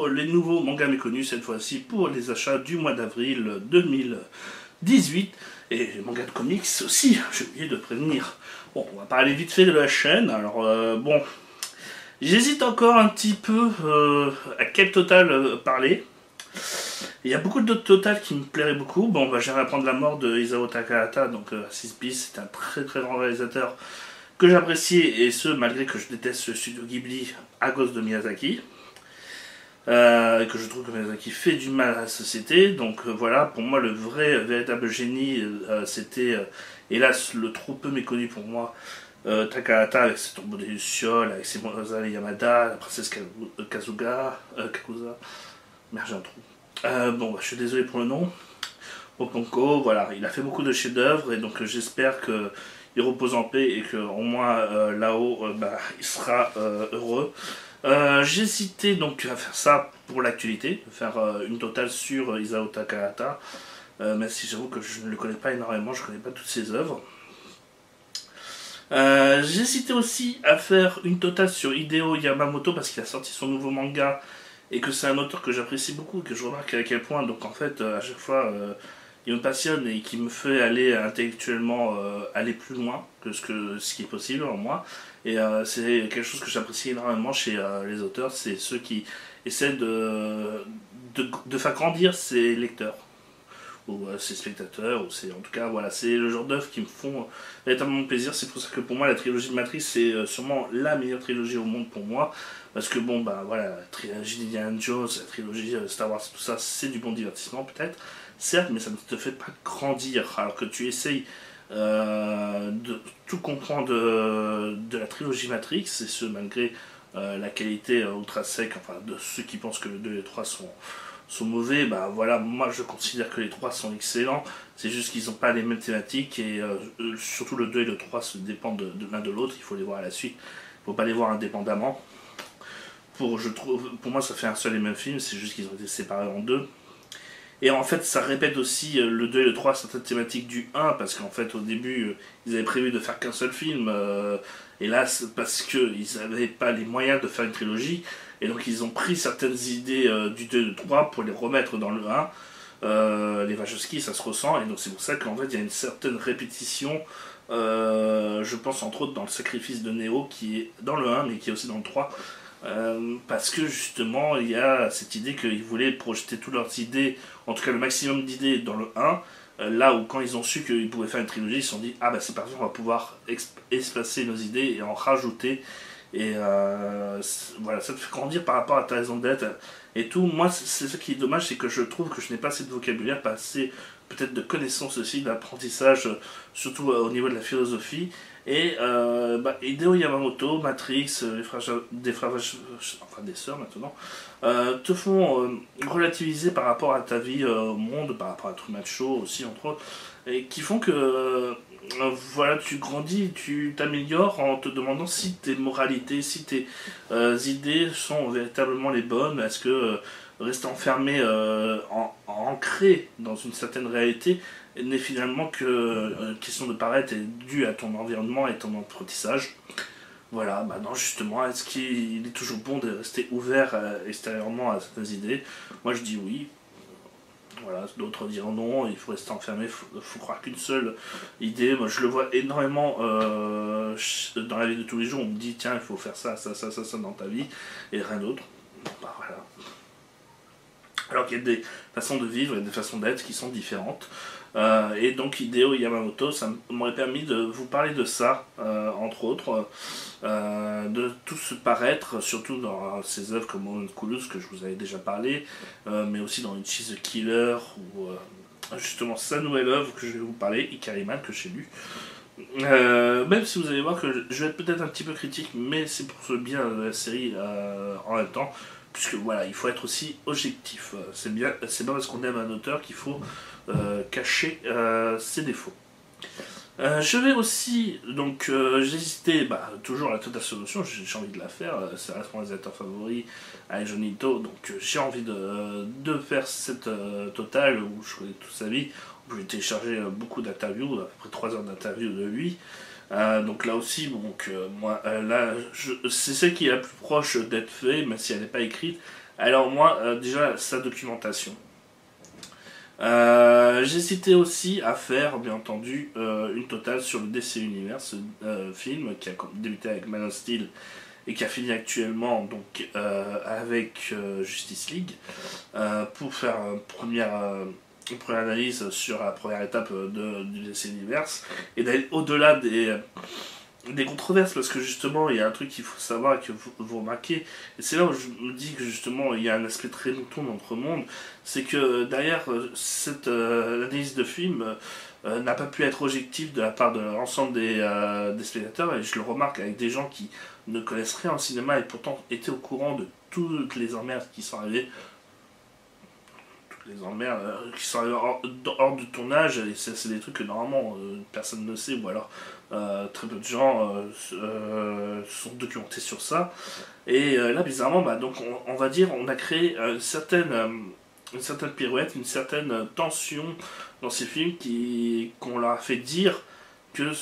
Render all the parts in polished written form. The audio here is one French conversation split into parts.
les nouveaux mangas méconnus, cette fois-ci pour les achats du mois d'avril 2018. Et les mangas de comics aussi, j'ai oublié de prévenir. Bon, on va parler vite fait de la chaîne. Alors, bon, j'hésite encore un petit peu à quel total parler. Il y a beaucoup d'autres totals qui me plairaient beaucoup. Bon, bah, j'aimerais apprendre la mort de Isao Takahata, donc Six Beast, c'est un très très grand réalisateur que j'apprécie, et ce, malgré que je déteste le studio Ghibli à cause de Miyazaki. Et que je trouve que Miyazaki fait du mal à la société. Donc voilà, pour moi, le vrai, véritable génie, c'était, hélas, le trop peu méconnu pour moi, Takahata, avec ses tombeaux des Lucioles, avec ses Mozart et Yamada, la princesse Kazusa. Merde, j'ai un trou. Bon, bah, je suis désolé pour le nom. Oponko, voilà, il a fait beaucoup de chefs-d'œuvre, et donc j'espère qu'il repose en paix et qu'au moins là-haut, bah, il sera heureux. J'ai hésité donc à faire ça pour l'actualité, faire une totale sur Isao Takahata, même si j'avoue que je ne le connais pas énormément, je ne connais pas toutes ses œuvres. J'ai hésité aussi à faire une totale sur Hideo Yamamoto parce qu'il a sorti son nouveau manga et que c'est un auteur que j'apprécie beaucoup, que je remarque à quel point, donc en fait, à chaque fois, il me passionne et qui me fait aller intellectuellement aller plus loin que ce qui est possible en moi. Et c'est quelque chose que j'apprécie énormément chez les auteurs, c'est ceux qui essaient de faire grandir ses lecteurs ou ses spectateurs, ou c'est en tout cas voilà, c'est le genre d'œuvre qui me font véritablement plaisir. C'est pour ça que pour moi la trilogie de Matrix c'est sûrement la meilleure trilogie au monde pour moi, parce que bon bah voilà, la trilogie d'Indiana Jones, la trilogie Star Wars, tout ça c'est du bon divertissement peut-être, certes, mais ça ne te fait pas grandir, alors que tu essayes de tout comprendre de la trilogie Matrix, et ce malgré la qualité ultra sec, enfin de ceux qui pensent que le 2 et le 3 sont mauvais. Bah voilà, moi je considère que les 3 sont excellents, c'est juste qu'ils n'ont pas les mêmes thématiques, et surtout le 2 et le 3 se dépendent de l'un de l'autre, il faut les voir à la suite, il ne faut pas les voir indépendamment. Pour moi ça fait un seul et même film, c'est juste qu'ils ont été séparés en deux. Et en fait, ça répète aussi le 2 et le 3 certaines thématiques du 1, parce qu'en fait, au début, ils avaient prévu de faire qu'un seul film, hélas, parce qu'ils n'avaient pas les moyens de faire une trilogie, et donc ils ont pris certaines idées du 2 et du 3 pour les remettre dans le 1. Les Wachowski, ça se ressent, et donc c'est pour ça qu'en fait, il y a une certaine répétition, je pense entre autres dans le sacrifice de Neo, qui est dans le 1, mais qui est aussi dans le 3. Parce que justement il y a cette idée qu'ils voulaient projeter toutes leurs idées, en tout cas le maximum d'idées dans le 1, là où quand ils ont su qu'ils pouvaient faire une trilogie, ils se sont dit ah bah c'est parfait, on va pouvoir espacer nos idées et en rajouter, et voilà, ça te fait grandir par rapport à ta raison d'être et tout. Moi c'est ce qui est dommage, c'est que je trouve que je n'ai pas assez de vocabulaire, pas assez peut-être de connaissances aussi, d'apprentissage, surtout au niveau de la philosophie. Et Hideo Yamamoto, Matrix, des frères, enfin des sœurs maintenant, te font relativiser par rapport à ta vie au monde, par rapport à Truman Show aussi entre autres, et qui font que voilà, tu grandis, tu t'améliores en te demandant si tes moralités, si tes idées sont véritablement les bonnes. Est-ce que rester enfermé, ancré dans une certaine réalité n'est finalement que question de paraître et due à ton environnement et ton apprentissage. Voilà, bah non, justement, est-ce qu'il est toujours bon de rester ouvert extérieurement à certaines idées? Moi je dis oui. Voilà, d'autres diront non, il faut rester enfermé, il faut croire qu'une seule idée. Moi je le vois énormément dans la vie de tous les jours, on me dit tiens il faut faire ça, ça, ça, ça, ça dans ta vie, et rien d'autre. Bah voilà. Alors qu'il y a des façons de vivre et des façons d'être qui sont différentes. Et donc Hideo Yamamoto, ça m'aurait permis de vous parler de ça, entre autres, de tout ce paraître, surtout dans ses œuvres comme Homunculus que je vous avais déjà parlé, mais aussi dans Ichi the Killer, ou justement sa nouvelle œuvre que je vais vous parler, Ikariman, que j'ai lu. Même si vous allez voir que je vais être peut-être un petit peu critique, mais c'est pour ce bien de la série en même temps, puisque voilà, il faut être aussi objectif. C'est bien, c'est pas parce qu'on aime un auteur qu'il faut cacher ses défauts. Je vais aussi, donc j'ai hésité, toujours la Total Solution, j'ai envie de la faire, c'est un réalisateur favori avec Jonito, donc j'ai envie de faire cette totale où je connais toute sa vie, où j'ai téléchargé beaucoup d'interviews, à peu près 3 heures d'interviews de lui. Donc là aussi, donc, moi, là, c'est celle qui est la plus proche d'être fait, même si elle n'est pas écrite. Alors moi, déjà, sa documentation. J'hésitais aussi à faire, bien entendu, une totale sur le DC Universe, film qui a débuté avec Man of Steel et qui a fini actuellement donc avec Justice League, pour faire une première analyse sur la première étape du DC Universe et d'aller au-delà des controverses, parce que justement il y a un truc qu'il faut savoir et que vous remarquez, et c'est là où je me dis que justement il y a un aspect très mouton dans notre monde, c'est que derrière cette analyse de film n'a pas pu être objective de la part de l'ensemble des spectateurs, et je le remarque avec des gens qui ne connaissent rien au cinéma et pourtant étaient au courant de toutes les emmerdes qui sont arrivées, les emmerdes qui sont hors du tournage, et c'est des trucs que normalement personne ne sait, ou alors très peu de gens sont documentés sur ça. Et là, bizarrement, bah, donc on va dire, on a créé une certaine pirouette, une certaine tension dans ces films qu'on leur a fait dire que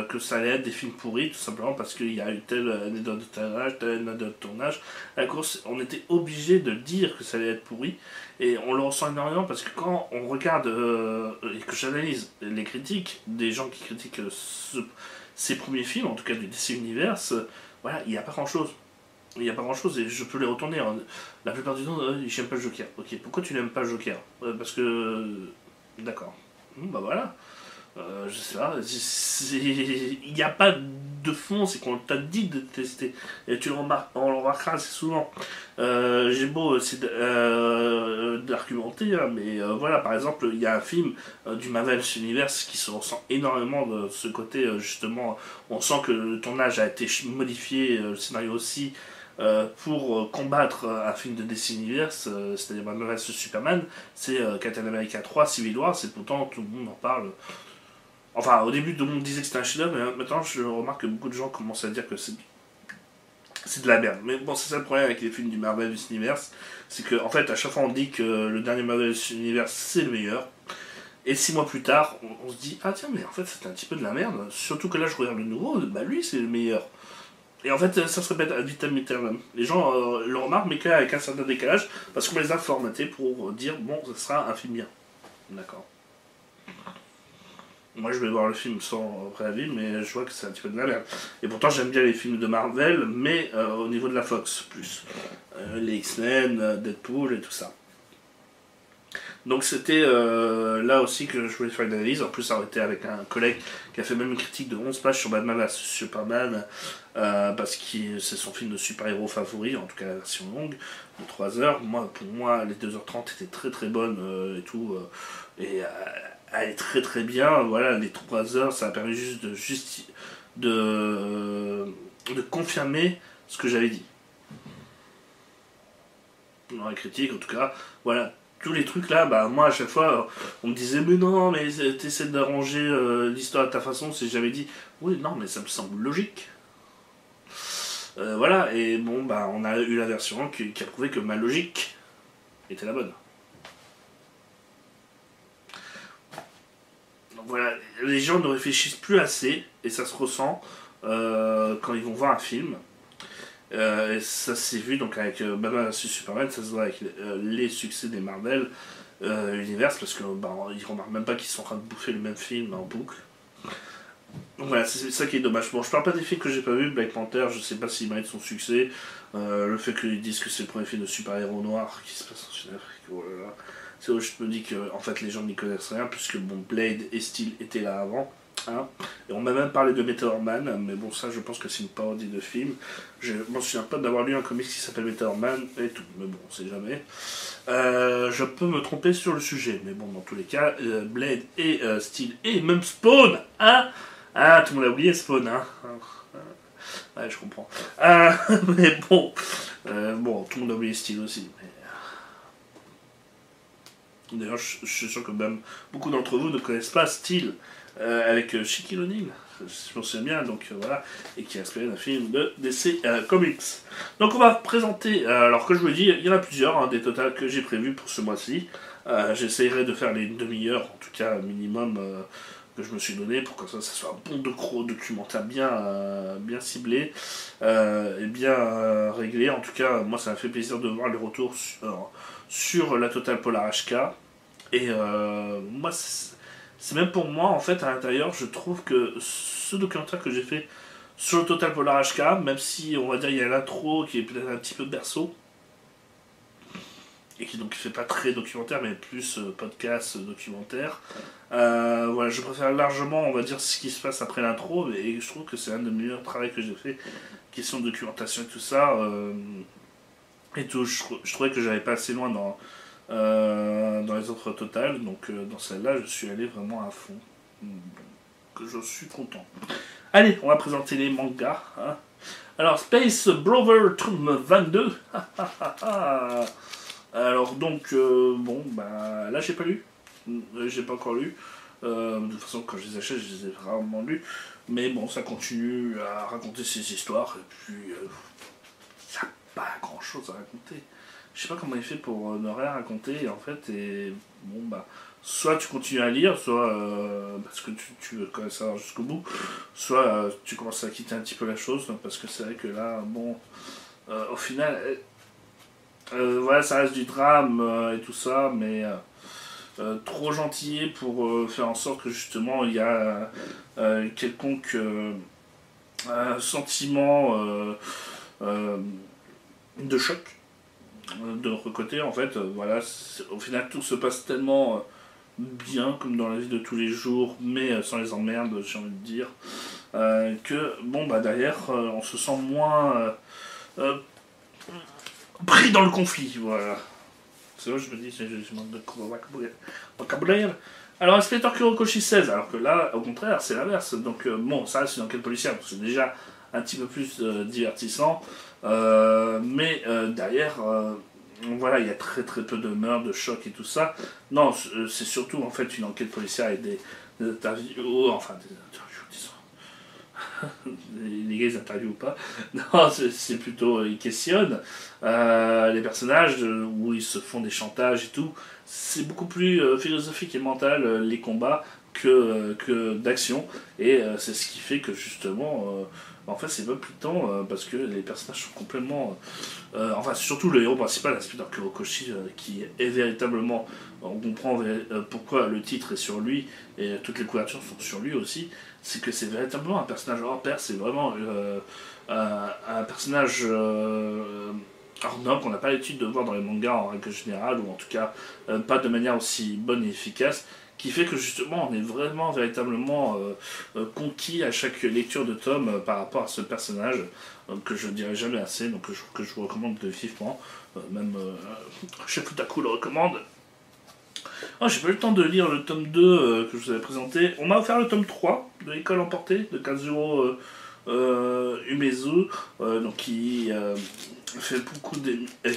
que ça allait être des films pourris, tout simplement parce qu'il y a eu telle anecdote de tournage, telle anecdote de tournage. À la course, on était obligé de dire que ça allait être pourri, et on le ressent énormément parce que quand on regarde et que j'analyse les critiques des gens qui critiquent ces premiers films, en tout cas du DC Universe, voilà, il n'y a pas grand chose. Il n'y a pas grand chose et je peux les retourner. Hein. La plupart du temps, j'aime pas le Joker. Ok, pourquoi tu n'aimes pas le Joker? Parce que. D'accord. Bah voilà. Je sais pas, il n'y a pas de fond, c'est qu'on t'a dit de tester. Et tu le remarques, on le remarquera assez souvent. J'ai beau essayer d'argumenter, hein, mais voilà, par exemple, il y a un film du Marvel Universe qui se ressent énormément de ce côté, justement, on sent que le tournage a été modifié, le scénario aussi, pour combattre un film de DC Universe, c'est-à-dire Marvel vs Superman, c'est Captain America 3 Civil War, c'est pourtant tout le monde en parle. Enfin, au début, tout le monde disait que c'était un chef-d'œuvre, mais maintenant, je remarque que beaucoup de gens commencent à dire que c'est de la merde. Mais bon, c'est ça le problème avec les films du Marvel Universe, c'est qu'en en fait, à chaque fois, on dit que le dernier Marvel Universe, c'est le meilleur. Et 6 mois plus tard, on se dit, ah tiens, mais en fait, c'était un petit peu de la merde. Surtout que là, je regarde le nouveau, bah lui, c'est le meilleur. Et en fait, ça se répète ad vitam aeternam. Les gens le remarquent, mais avec un certain décalage, parce qu'on les a formatés pour dire, bon, ce sera un film bien. D'accord. Moi, je vais voir le film sans préavis, mais je vois que c'est un petit peu de la merde. Et pourtant, j'aime bien les films de Marvel, mais au niveau de la Fox, plus. Les X-Men, Deadpool et tout ça. Donc c'était là aussi que je voulais faire une analyse. En plus, ça aurait été avec un collègue qui a fait même une critique de 11 pages sur Batman vs Superman, parce que c'est son film de super-héros favori, en tout cas la version longue, de 3 heures. Pour moi, les 2h30 étaient très très bonnes et tout. Et elle est très très bien. Voilà, les 3 heures, ça a permis de confirmer ce que j'avais dit. Dans la critique, en tout cas, voilà. Tous les trucs là, bah moi à chaque fois, on me disait mais non, mais t'essaies d'arranger l'histoire à ta façon, c'est j'avais dit, oui non mais ça me semble logique. Voilà, et bon bah on a eu la version qui a prouvé que ma logique était la bonne. Donc voilà, les gens ne réfléchissent plus assez, et ça se ressent quand ils vont voir un film. Et ça s'est vu donc avec Batman vs Superman, ça se voit avec les succès des Marvel Universe, parce que bah, ils remarquent même pas qu'ils sont en train de bouffer le même film en boucle. Donc voilà, c'est ça qui est dommage. Bon, je parle pas des films que j'ai pas vus, Black Panther, je sais pas s'il mérite son succès. Le fait qu'ils disent que c'est le premier film de super-héros noir qui se passe en Sud-Afrique, oh là là. C'est où je me dis que en fait les gens n'y connaissent rien, puisque bon, Blade et Steel étaient là avant. Hein. Et on m'a même parlé de Meteor Man, mais bon, ça je pense que c'est une parodie de film. Je m'en souviens pas d'avoir lu un comics qui s'appelle Meteor Man et tout, mais bon, on sait jamais. Je peux me tromper sur le sujet, mais bon, dans tous les cas, Blade et Steel et même Spawn, hein. Ah, tout le monde a oublié Spawn, hein. Ouais, je comprends. Mais bon, bon, tout le monde a oublié Steel aussi. D'ailleurs, je suis sûr que même beaucoup d'entre vous ne connaissent pas Steel. Avec Shaquille O'Neal, je m'en souviens bien, donc voilà, et qui a inspiré un film de DC Comics. Donc on va présenter, alors que je vous dis, il y en a plusieurs, hein, des totales que j'ai prévus pour ce mois-ci. J'essayerai de faire les demi-heures, en tout cas minimum, que je me suis donné pour que ça soit un bon documentaire bien ciblé et bien réglé. En tout cas, moi ça m'a fait plaisir de voir les retours sur la Total Polar HK. Et moi, c'est même pour moi, en fait, à l'intérieur, je trouve que ce documentaire que j'ai fait sur le Total Polar HK, même si on va dire il y a l'intro qui est peut-être un petit peu berceau, et qui donc fait pas très documentaire mais plus podcast documentaire, voilà, je préfère largement, on va dire, ce qui se passe après l'intro, et je trouve que c'est un des meilleurs travaux que j'ai fait, question de documentation et tout ça, et tout, je trouvais que j'allais pas assez loin dans les autres Total, donc dans celle-là je suis allé vraiment à fond, donc je suis content. Allez, on va présenter les mangas, hein. Alors, Space Brother tome 22. Alors donc, bon, bah là j'ai pas lu, j'ai pas encore lu. De toute façon, quand je les achète, je les ai rarement lus. Mais bon, ça continue à raconter ses histoires, et puis ça n'a pas grand chose à raconter. Je sais pas comment il fait pour ne rien raconter, en fait, et bon, bah, soit tu continues à lire, soit parce que tu veux quand même savoir jusqu'au bout, soit tu commences à quitter un petit peu la chose, parce que c'est vrai que là, bon, au final. Voilà, ça reste du drame et tout ça, mais trop gentil pour faire en sorte que justement il y a quelconque sentiment de choc de notre côté. En fait, voilà, au final tout se passe tellement bien comme dans la vie de tous les jours, mais sans les emmerdes, j'ai envie de dire, que bon, bah derrière on se sent moins pris dans le conflit, voilà. C'est là que je me dis, je manque de vocabulaire. Alors, Inspecteur Kurokoshi 16, alors que là, au contraire, c'est l'inverse. Donc, bon, ça reste une enquête policière, donc c'est déjà un petit peu plus divertissant. Mais derrière, voilà, il y a très très peu de meurtres, de chocs et tout ça. Non, c'est surtout en fait une enquête policière avec des interviews, enfin des interviews, disons. Les gars ils interviewent ou pas. Non, c'est plutôt ils questionnent les personnages où ils se font des chantages et tout. C'est beaucoup plus philosophique et mental les combats que d'action, et c'est ce qui fait que justement en fait c'est pas plus temps parce que les personnages sont complètement enfin surtout le héros principal, l'inspecteur Kurokoshi, qui est véritablement, on comprend pourquoi le titre est sur lui et toutes les couvertures sont sur lui aussi, c'est que c'est véritablement un personnage hors pair, c'est vraiment un personnage hors norme qu'on n'a pas l'habitude de voir dans les mangas en règle générale, ou en tout cas pas de manière aussi bonne et efficace, qui fait que justement on est vraiment véritablement conquis à chaque lecture de tome par rapport à ce personnage que je dirais jamais assez, donc que je vous recommande vivement, même Chef Futaku le recommande. Oh, j'ai pas eu le temps de lire le tome 2 que je vous avais présenté. On m'a offert le tome 3 de l'École Emportée de Kazuo Umezu, donc qui fait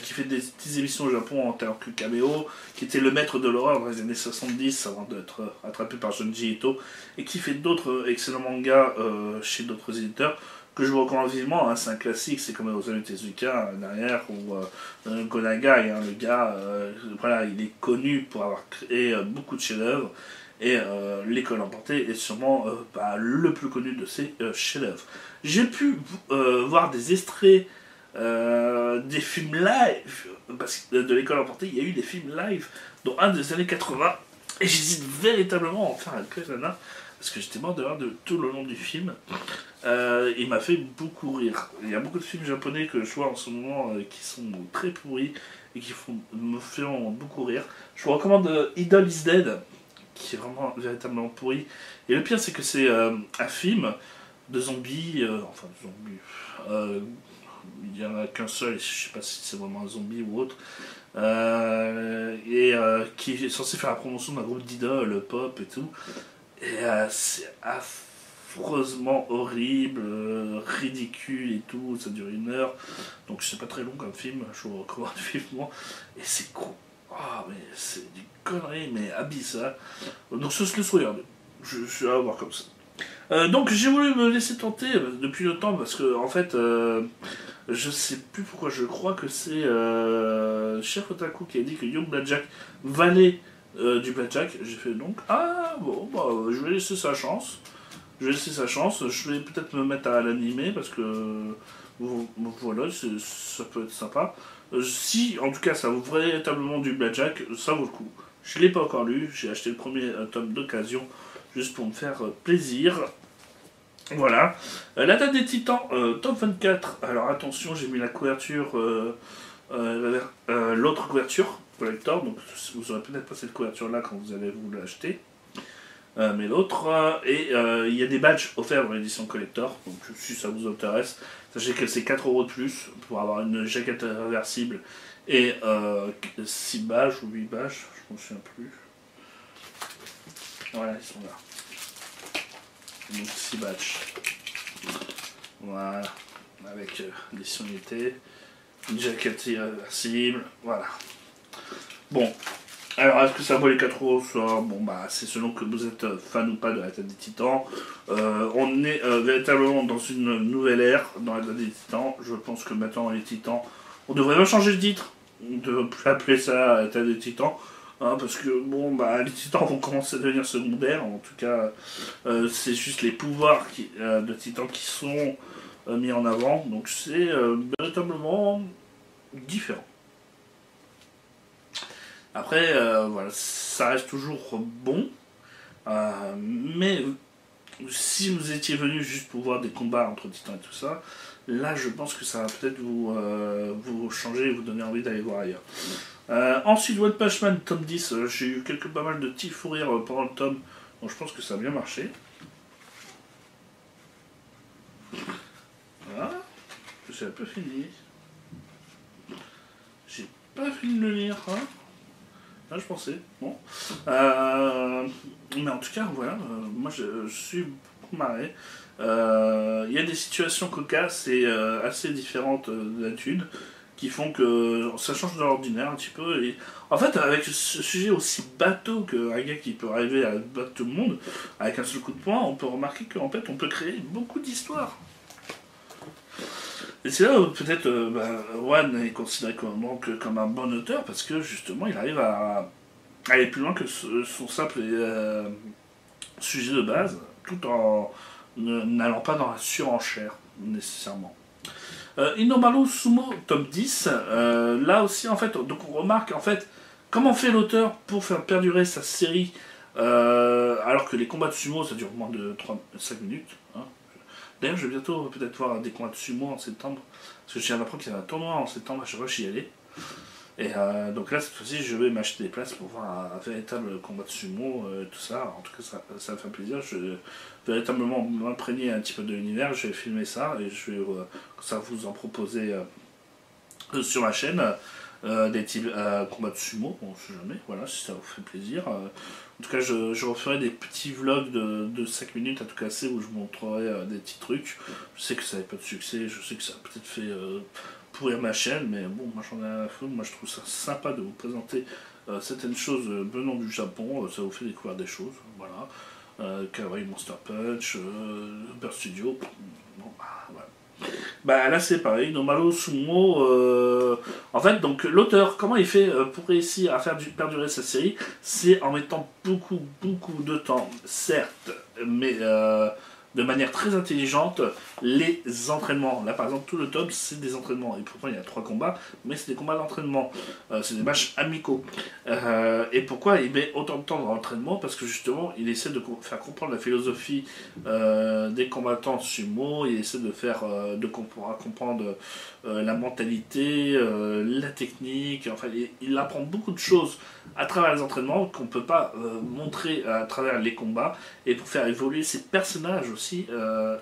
qui fait des petites émissions au Japon en tant que caméo, qui était le maître de l'horreur dans les années 70 avant d'être attrapé par Junji Ito, et qui fait d'autres excellents mangas chez d'autres éditeurs que je vous recommande vivement, hein. C'est un classique, c'est comme Osamu Tezuka derrière, ou Gonagai, hein, le gars, voilà, il est connu pour avoir créé beaucoup de chefs-d'œuvre, et L'École Emportée est sûrement le plus connu de ces chefs-d'œuvre. J'ai pu voir des extraits des films live, parce que de L'École Emportée, il y a eu des films live, dont un des années 80, et j'hésite véritablement à en faire un Kazana, parce que j'étais mort de rire de tout le long du film. Il m'a fait beaucoup rire. Il y a beaucoup de films japonais que je vois en ce moment qui sont très pourris et qui me font beaucoup rire. Je vous recommande Idol is Dead, qui est vraiment véritablement pourri. Et le pire, c'est que c'est un film de zombies, enfin de zombies. Il n'y en a qu'un seul, et je sais pas si c'est vraiment un zombie ou autre, qui est censé faire la promotion d'un groupe d'idoles pop et tout. Et c'est affreusement horrible, ridicule et tout, ça dure 1 heure, donc c'est pas très long comme film, je vous recommande vivement, et c'est con. Ah, mais c'est des conneries, mais abyssales. Donc ça se laisse regarder, je suis à voir comme ça. Donc j'ai voulu me laisser tenter depuis le temps, parce que en fait je sais plus pourquoi, je crois que c'est Chef Otaku qui a dit que Young Blackjack valait du blackjack. J'ai fait donc, ah bon, bah, je vais laisser sa chance. Je vais laisser sa chance. Je vais peut-être me mettre à l'animer parce que voilà, ça peut être sympa. Si en tout cas ça vaut véritablement du blackjack, ça vaut le coup. Je l'ai pas encore lu, j'ai acheté le premier tome d'occasion juste pour me faire plaisir. Voilà. La date des titans, top 24. Alors attention, j'ai mis la couverture, l'autre couverture, collector, donc vous aurez peut-être pas cette couverture là quand vous allez vous l'acheter. Mais l'autre, il y a des badges offerts dans l'édition collector, donc si ça vous intéresse, sachez que c'est 4 € de plus pour avoir une jaquette réversible et 6 badges ou 8 badges, je ne me souviens plus. Voilà, ils sont là. Donc 6 badges. Voilà, avec des sonorités, une jaquette réversible, voilà. Bon, alors est-ce que ça vaut les 4 € ça, bon bah c'est selon que vous êtes fan ou pas de la tête des titans. On est véritablement dans une nouvelle ère dans la tête des titans. Je pense que maintenant les titans, on devrait même changer de titre, de plus appeler ça la tête des titans. Hein, parce que bon bah les titans vont commencer à devenir secondaires, en tout cas c'est juste les pouvoirs de titans qui sont mis en avant, donc c'est véritablement différent. Après voilà, ça reste toujours bon, mais si vous étiez venu juste pour voir des combats entre titans et tout ça, là je pense que ça va peut-être vous changer et vous donner envie d'aller voir ailleurs. Ensuite, One Punch Man, tome 10, j'ai eu pas mal de petits fous rires pendant le tome, donc je pense que ça a bien marché. Voilà, j'ai un peu fini. J'ai pas fini de le lire, hein. Ah, je pensais, bon. Mais en tout cas, voilà, moi je suis beaucoup marré. Il y a des situations cocasses et assez différentes d'habitude qui font que ça change de l'ordinaire un petit peu. Et en fait, avec ce sujet aussi bateau qu'un gars qui peut arriver à battre tout le monde, avec un seul coup de poing, on peut remarquer qu'en fait, on peut créer beaucoup d'histoires. Et c'est là où peut-être One est considéré comme un bon auteur parce que justement, il arrive à aller plus loin que son simple sujet de base, tout en n'allant pas dans la surenchère nécessairement. Inomaru Sumo, tome 10, là aussi en fait, donc on remarque en fait comment fait l'auteur pour faire perdurer sa série alors que les combats de sumo ça dure moins de 5 minutes. Hein. D'ailleurs je vais bientôt peut-être voir des combats de sumo en septembre, parce que je viens d'apprendre qu'il y a un tournoi en septembre, je rush y aller. Et donc là cette fois-ci je vais m'acheter des places pour voir un véritable combat de sumo, tout ça, en tout cas ça me fait plaisir, je vais véritablement m'imprégner un petit peu de l'univers, je vais filmer ça et je vais ça vous en proposer sur ma chaîne des types combats de sumo, on sait jamais, voilà, si ça vous fait plaisir. En tout cas je referai des petits vlogs de 5 minutes à tout casser où je montrerai des petits trucs. Je sais que ça n'avait pas de succès, je sais que ça a peut-être fait pourrir ma chaîne, mais bon, moi j'en ai à la foutre, moi je trouve ça sympa de vous présenter certaines choses venant du Japon, ça vous fait découvrir des choses, voilà. Kawaii Monster Punch, Burst Studio, bon bah voilà. Bah là c'est pareil, Nomalo Sumo, en fait donc l'auteur, comment il fait pour réussir à faire perdurer sa série, c'est en mettant beaucoup de temps, certes, mais de manière très intelligente, les entraînements. Là par exemple tout le tome c'est des entraînements, et pourtant il y a 3 combats, mais c'est des combats d'entraînement, c'est des matchs amicaux. Et pourquoi il met autant de temps dans l'entraînement? Parce que justement il essaie de faire comprendre la philosophie des combattants sumo, il essaie de faire comprendre la mentalité, la technique, enfin il apprend beaucoup de choses à travers les entraînements qu'on ne peut pas montrer à travers les combats, et pour faire évoluer ses personnages aussi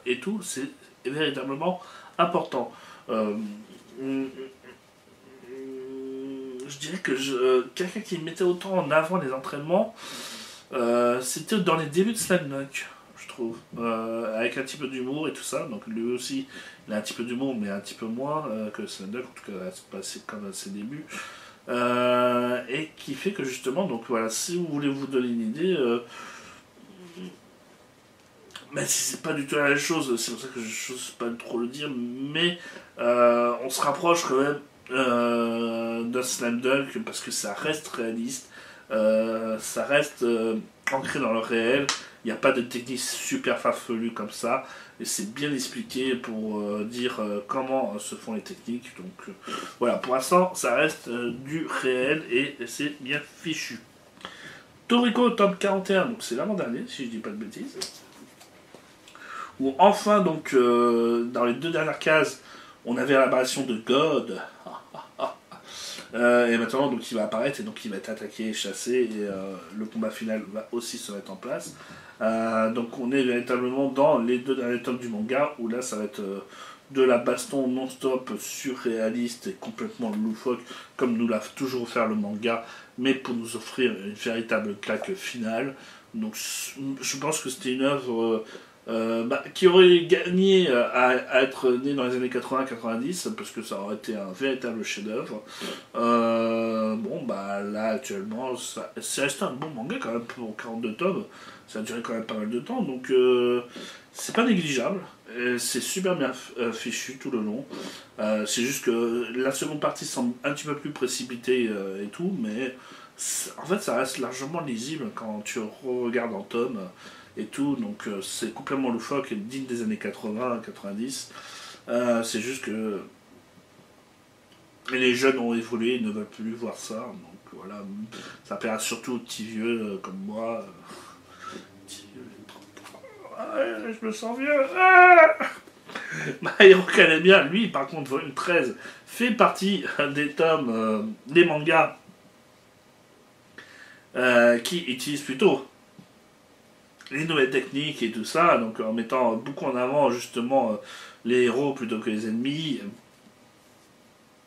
et tout, c'est véritablement important. Je dirais que quelqu'un qui mettait autant en avant les entraînements, c'était dans les débuts de Slam Dunk, je trouve, avec un petit peu d'humour et tout ça. Donc lui aussi, il a un petit peu d'humour, mais un petit peu moins que Slam Dunk, en tout cas c'est passé comme à ses débuts. Et qui fait que justement, donc voilà, si vous voulez vous donner une idée, même si c'est pas du tout la même chose, c'est pour ça que je n'ose pas trop le dire, mais on se rapproche quand même d'un Slam Dunk parce que ça reste réaliste, ça reste ancré dans le réel. Il n'y a pas de technique super farfelue comme ça. Et c'est bien expliqué pour dire comment se font les techniques. Donc voilà, pour l'instant, ça reste du réel et c'est bien fichu. Toriko tome 41, donc c'est l'avant-dernier, si je dis pas de bêtises. Où enfin, donc, dans les 2 dernières cases, on avait l'apparition de God. Et maintenant, donc, il va apparaître et donc il va être attaqué, chassé, et le combat final va aussi se mettre en place. Donc on est véritablement dans les 2 derniers tomes du manga, où là ça va être de la baston non-stop, surréaliste et complètement loufoque, comme nous l'a toujours fait le manga, mais pour nous offrir une véritable claque finale. Donc je pense que c'était une œuvre qui aurait gagné à être née dans les années 80-90, parce que ça aurait été un véritable chef-d'œuvre. Bon, bah là actuellement, c'est resté un bon manga quand même pour 42 tomes. Ça a duré quand même pas mal de temps, donc c'est pas négligeable. C'est super bien fichu tout le long. C'est juste que la seconde partie semble un petit peu plus précipitée et tout, mais en fait ça reste largement lisible quand tu regardes en tome et tout, donc c'est complètement loufoque et digne des années 80-90. C'est juste que les jeunes ont évolué, ils ne veulent plus voir ça, donc voilà, ça plaira surtout aux petits vieux comme moi. Je me sens vieux. My Hero Academia, lui, par contre, volume 13, fait partie des tomes, des mangas qui utilisent plutôt les nouvelles techniques et tout ça, donc en mettant beaucoup en avant justement les héros plutôt que les ennemis.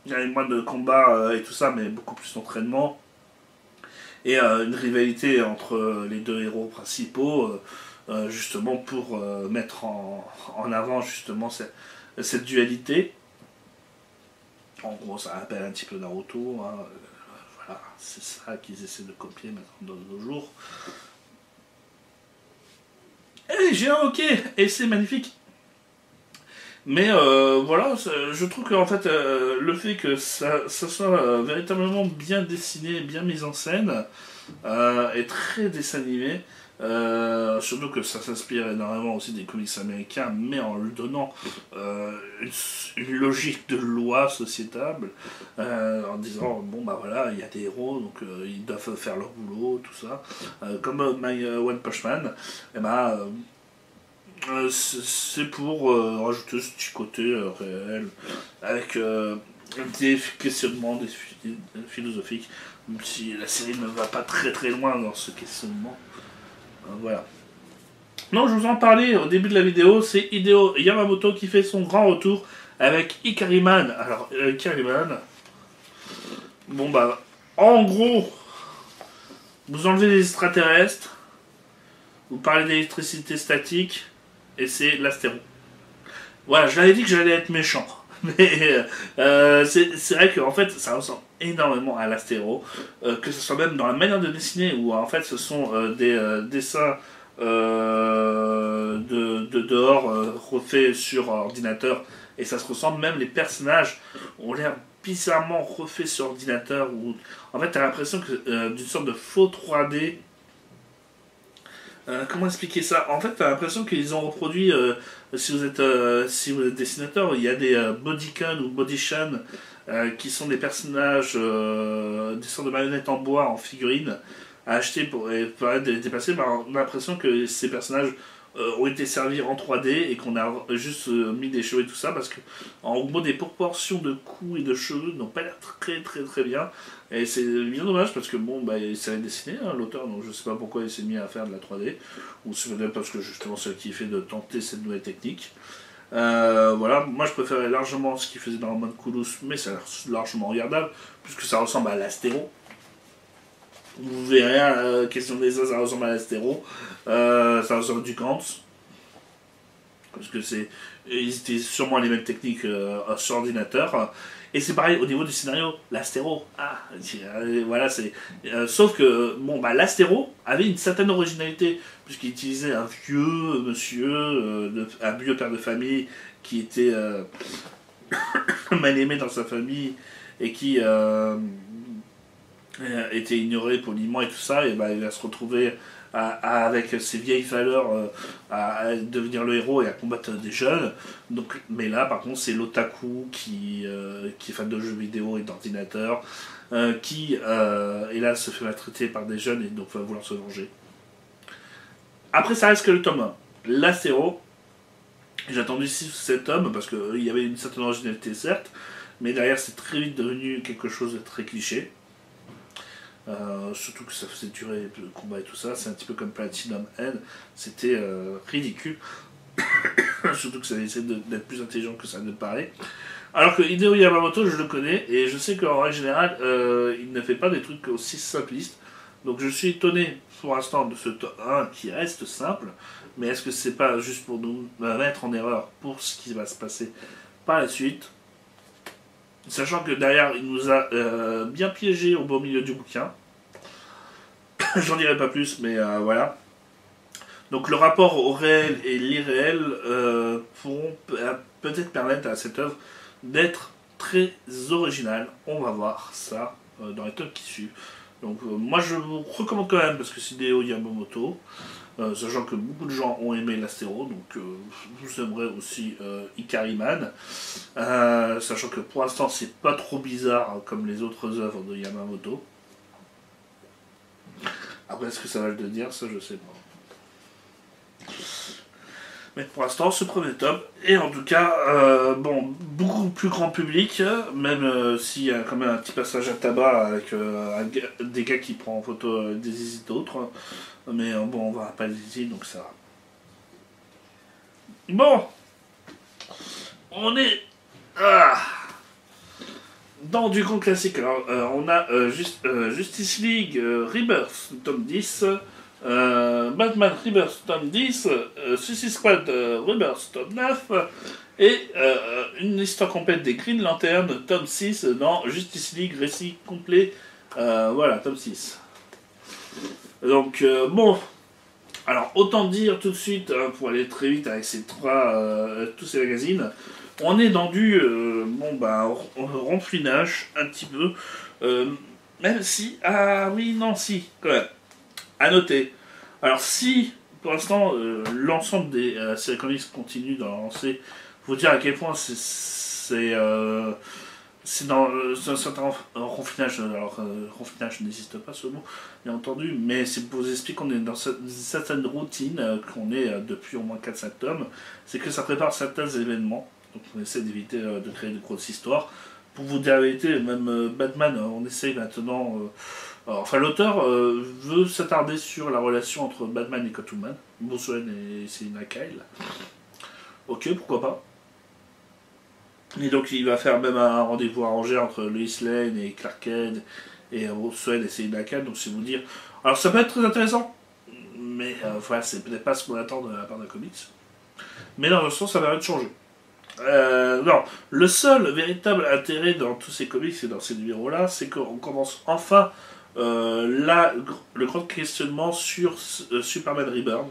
Il y a moins de combats et tout ça, mais beaucoup plus d'entraînement. Et une rivalité entre les 2 héros principaux. Justement pour mettre en avant justement cette dualité. En gros, ça rappelle un petit peu Naruto. Hein. Voilà, c'est ça qu'ils essaient de copier maintenant de nos jours. Et j'ai un ok, et c'est magnifique. Mais voilà, je trouve que en fait, le fait que ça soit véritablement bien dessiné, bien mis en scène, est très dessin animé. Surtout que ça s'inspire énormément aussi des comics américains, mais en lui donnant une logique de loi sociétable, en disant bon bah voilà, il y a des héros, donc ils doivent faire leur boulot, tout ça. Comme My One Punch Man, et bah, c'est pour rajouter ce petit côté réel, avec des questionnements philosophiques, même si la série ne va pas très très loin dans ce questionnement. Voilà. Non, je vous en parlais au début de la vidéo, c'est Hideo Yamamoto qui fait son grand retour avec Ikariman. Alors, Ikariman, bon bah, en gros, vous enlevez les extraterrestres, vous parlez d'électricité statique, et c'est l'astéro. Voilà, je l'avais dit que j'allais être méchant. Mais c'est vrai qu'en fait, ça ressemble énormément à l'astéro, que ce soit même dans la manière de dessiner, où en fait ce sont des dessins de dehors refaits sur ordinateur, et ça se ressemble, même les personnages ont l'air bizarrement refaits sur ordinateur, où en fait t'as l'impression que d'une sorte de faux 3D. Comment expliquer ça? En fait, t'as l'impression qu'ils ont reproduit, si vous êtes dessinateur, il y a des bodycon ou bodychan qui sont des personnages, des sortes de marionnettes en bois, en figurines, à acheter pour être déplacés. Ben, on a l'impression que ces personnages ont été servis en 3D et qu'on a juste mis des cheveux et tout ça, parce que en gros des proportions de cou et de cheveux n'ont pas l'air très très très bien, et c'est bien dommage parce que bon bah il savait dessiner hein, l'auteur, donc je sais pas pourquoi il s'est mis à faire de la 3D, ou c'est peut-être parce que justement c'est qui fait de tenter cette nouvelle technique. Voilà, moi je préférais largement ce qu'il faisait dans le mode Coolous, mais c'est largement regardable puisque ça ressemble à l'astéro. Vous verrez, question des ça ressemble à l'astéro, ça ressemble du Gantz, parce que ils étaient sûrement les mêmes techniques sur ordinateur. Et c'est pareil au niveau du scénario, l'astéro. Voilà, c'est. Sauf que bon, bah, l'astéro avait une certaine originalité, puisqu'il utilisait un vieux monsieur, un vieux père de famille qui était mal aimé dans sa famille et qui était ignoré poliment et tout ça, et ben il va se retrouver avec ses vieilles valeurs à devenir le héros et à combattre des jeunes. Donc, mais là, par contre, c'est l'otaku qui est fan de jeux vidéo et d'ordinateur, qui, hélas, se fait maltraiter par des jeunes et donc va vouloir se venger. Après, ça reste que le tome 1. L'Astéro, j'ai attendu 6 ou 7 tomes parce qu'il y avait une certaine originalité, certes, mais derrière, c'est très vite devenu quelque chose de très cliché. Surtout que ça faisait durer le combat et tout ça, c'est un petit peu comme Platinum End, c'était ridicule. Surtout que ça essaie d'être plus intelligent que ça ne paraît. Alors que Hideo Yamamoto, je le connais, et je sais qu'en règle générale, il ne fait pas des trucs aussi simplistes. Donc je suis étonné pour l'instant de ce top 1 qui reste simple, mais est-ce que c'est pas juste pour nous mettre en erreur pour ce qui va se passer par la suite? Sachant que derrière, il nous a bien piégé au beau milieu du bouquin. J'en dirai pas plus, mais voilà. Donc le rapport au réel et l'irréel pourront peut-être permettre à cette œuvre d'être très originale. On va voir ça dans les tomes qui suivent. Donc moi je vous recommande quand même parce que c'est Hideo Yamamoto, sachant que beaucoup de gens ont aimé l'Astéro, donc vous aimerez aussi Ikariman, sachant que pour l'instant c'est pas trop bizarre comme les autres œuvres de Yamamoto. Après est-ce que ça va le dire, ça je sais pas. Mais pour l'instant, ce premier tome est en tout cas bon, beaucoup plus grand public, même s'il y a quand même un petit passage à tabac avec des gars qui prennent en photo des zizi d'autres. Mais bon, on va pas les zizi, donc ça va. Bon, on est dans du grand classique. Alors, on a Justice League Rebirth, tome 10. Batman Rebirth tome 10, Suicide Squad Rebirth tome 9, et une histoire complète des Green Lantern tome 6 dans Justice League récit complet, voilà, tome 6. Donc, bon, alors autant dire tout de suite, pour aller très vite avec tous ces magazines, on est dans du renflinage un petit peu, même si, ah oui, non, si, quand même. À noter. Alors si, pour l'instant, l'ensemble des séries comics continue d'en lancer, faut dire à quel point c'est dans un certain confinage. Alors, confinage n'existe pas ce mot, bien entendu, mais c'est pour vous expliquer qu'on est dans une certaine routine, qu'on est depuis au moins 4-5 tomes, c'est que ça prépare certains événements, donc on essaie d'éviter de créer de grosses histoires. Pour vous dire la vérité, même Batman, on essaye maintenant... enfin, l'auteur veut s'attarder sur la relation entre Batman et Catwoman, Bruce Wayne et Selina Kyle. Ok, pourquoi pas. Et donc il va faire même un rendez-vous arrangé entre Lois Lane et Clark Kent et Bruce Wayne et Selina Kyle, donc c'est vous dire. Alors ça peut être très intéressant, mais voilà, c'est peut-être pas ce qu'on attend de la part d'un comics. Mais dans le sens, ça va être changé. Non, le seul véritable intérêt dans tous ces comics et dans ces numéros-là, c'est qu'on commence enfin le grand questionnement sur Superman Reborn,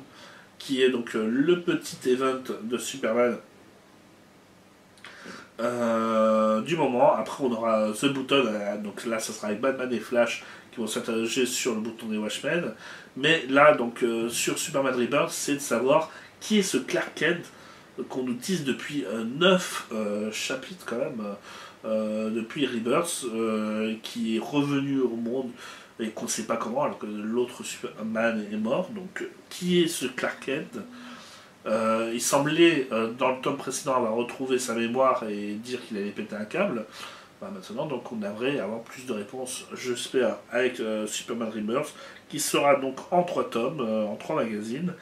qui est donc le petit event de Superman du moment. Après, on aura The Button, donc là, ça sera avec Batman et Flash qui vont s'interroger sur le bouton des Watchmen. Mais là, donc, sur Superman Reborn, c'est de savoir qui est ce Clark Kent qu'on nous tisse depuis 9 chapitres quand même, depuis Rebirth, qui est revenu au monde et qu'on ne sait pas comment, alors que l'autre Superman est mort. Donc, qui est ce Clark Kent? Il semblait, dans le tome précédent, avoir retrouvé sa mémoire et dire qu'il allait péter un câble. Bah, maintenant, donc, on devrait avoir plus de réponses, j'espère, avec Superman Rebirth, qui sera donc en 3 tomes, en 3 magazines,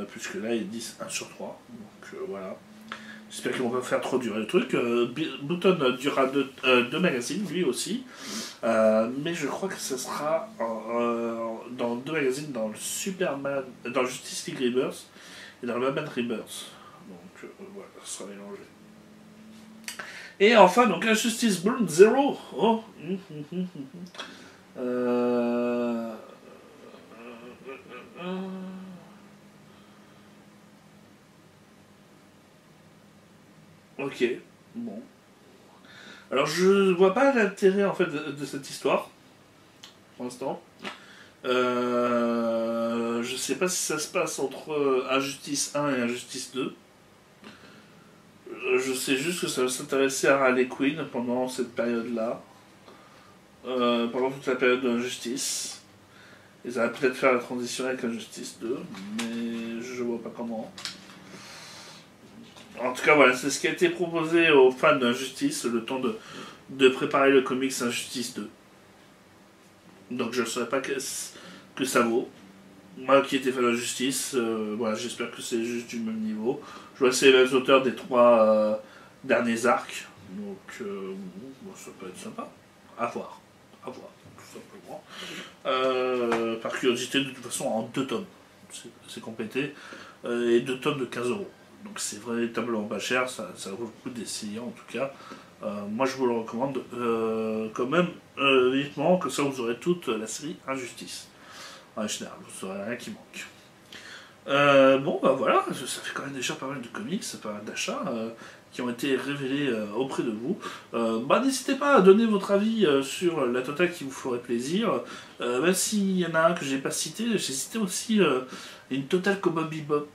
puisque là, ils disent 1 sur 3. Donc, voilà. J'espère qu'ils vont pas faire trop durer le truc. Button durera 2 magazines, lui aussi. Mais je crois que ce sera dans 2 magazines, dans le Superman, dans Justice League Rebirth et dans le Batman Rebirth. Donc voilà, ça sera mélangé. Et enfin, donc Injustice Burn Zero. Oh. Ok, bon. Alors je vois pas l'intérêt en fait de cette histoire. pour l'instant. Je sais pas si ça se passe entre Injustice 1 et Injustice 2. Je sais juste que ça va s'intéresser à Harley Quinn pendant cette période-là. Pendant toute la période d'Injustice. Et ça va peut-être faire la transition avec Injustice 2, mais je vois pas comment. En tout cas, voilà, c'est ce qui a été proposé aux fans d'Injustice, le temps de préparer le comics Injustice 2. Donc je ne saurais pas que ça vaut. Moi qui étais fan d'Injustice, voilà, j'espère que c'est juste du même niveau. Je vois que c'est les mêmes auteurs des 3 derniers arcs, donc bon, ça peut être sympa. À voir, tout simplement. Par curiosité, de toute façon, en 2 tomes. C'est complété. Et 2 tomes de 15€. Donc c'est véritablement pas cher, ça vaut le coup d'essayer en tout cas. Moi je vous le recommande quand même vivement, que ça vous aurez toute la série Injustice. En général, vous aurez rien qui manque. Bon bah voilà, ça fait quand même déjà pas mal de comics, pas mal d'achats qui ont été révélés auprès de vous. Bah n'hésitez pas à donner votre avis sur la totale qui vous ferait plaisir. Même s'il y en a un que j'ai pas cité, j'ai cité aussi une totale Cowboy Bebop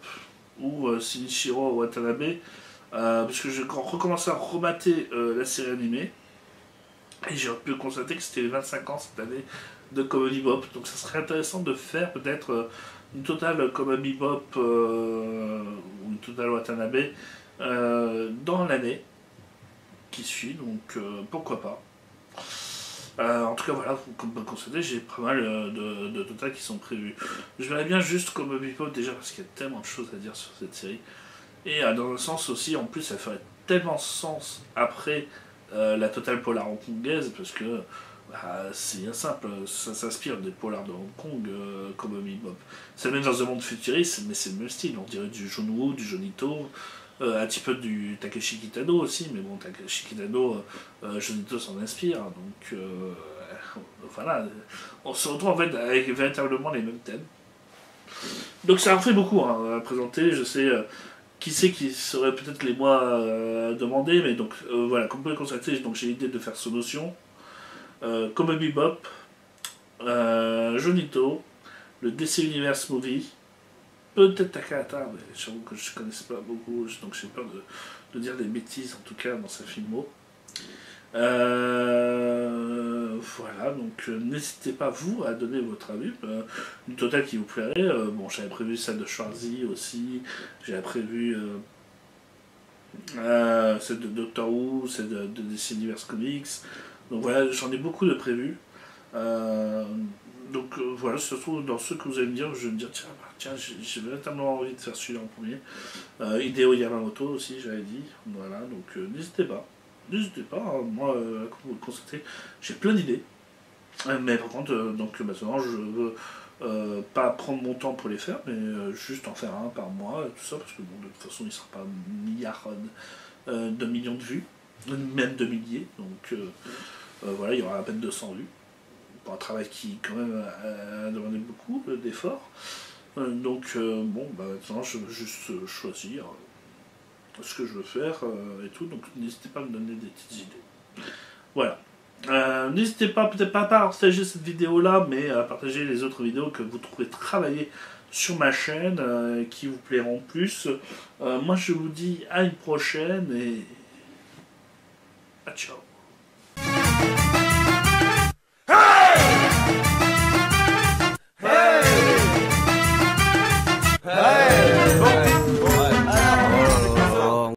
ou Shinichiro Watanabe, parce que je recommençais à remater la série animée, et j'ai pu constater que c'était les 25 ans cette année de Cowboy Bebop, donc ça serait intéressant de faire peut-être une totale Cowboy Bebop ou une totale Watanabe dans l'année qui suit, donc pourquoi pas. En tout cas, voilà, comme vous pouvez constater, j'ai pas mal de totales qui sont prévus. Je verrais bien juste Cowboy Bebop déjà parce qu'il y a tellement de choses à dire sur cette série. Et dans un sens aussi, en plus, ça ferait tellement sens après la totale polar hongkongaise parce que c'est bien simple, ça s'inspire des polars de Hong Kong, Cowboy Bebop. C'est même dans un monde futuriste, mais c'est le même style, on dirait du John Woo, du Jonito. Un petit peu du Takeshi Kitano aussi, mais bon, Takeshi Kitano, Jonito s'en inspire, donc voilà, on se retrouve en fait avec véritablement les mêmes thèmes. Donc ça en fait beaucoup à présenter, je sais qui c'est qui serait peut-être les mois demandés, mais donc voilà, comme vous pouvez constater, donc j'ai l'idée de faire sous notion, Cowboy Bebop, Jonito, le DC Universe Movie, peut-être Takahata, mais j'avoue que je ne connaissais pas beaucoup, donc j'ai peur de dire des bêtises, en tout cas, dans sa filmo. Voilà, donc n'hésitez pas, vous, à donner votre avis. Une totale qui vous plairait. Bon, j'avais prévu celle de Schwarzy aussi, j'avais prévu celle de Doctor Who, celle de DC Universe Comics. Donc voilà, j'en ai beaucoup de prévus. Donc voilà, se trouve dans ceux que vous allez me dire, je vais me dire tiens, j'ai véritablement envie de faire celui-là en premier. Hideo Yamamoto aussi, j'avais dit. Voilà, donc n'hésitez pas. N'hésitez pas, hein, moi, comme vous le constatez, j'ai plein d'idées. Mais par contre, donc maintenant, je veux pas prendre mon temps pour les faire, mais juste en faire un par mois, tout ça, parce que bon, de toute façon, il ne sera pas milliard de millions de vues, même de milliers. Donc voilà, il y aura à peine 200 vues. Pour un travail qui quand même a demandé beaucoup d'efforts. Donc bon, bah, maintenant je veux juste choisir ce que je veux faire et tout, donc n'hésitez pas à me donner des petites idées. Voilà. N'hésitez pas, peut-être pas à partager cette vidéo là, mais à partager les autres vidéos que vous trouvez travaillées sur ma chaîne, qui vous plairont plus. Moi je vous dis à une prochaine et à ciao.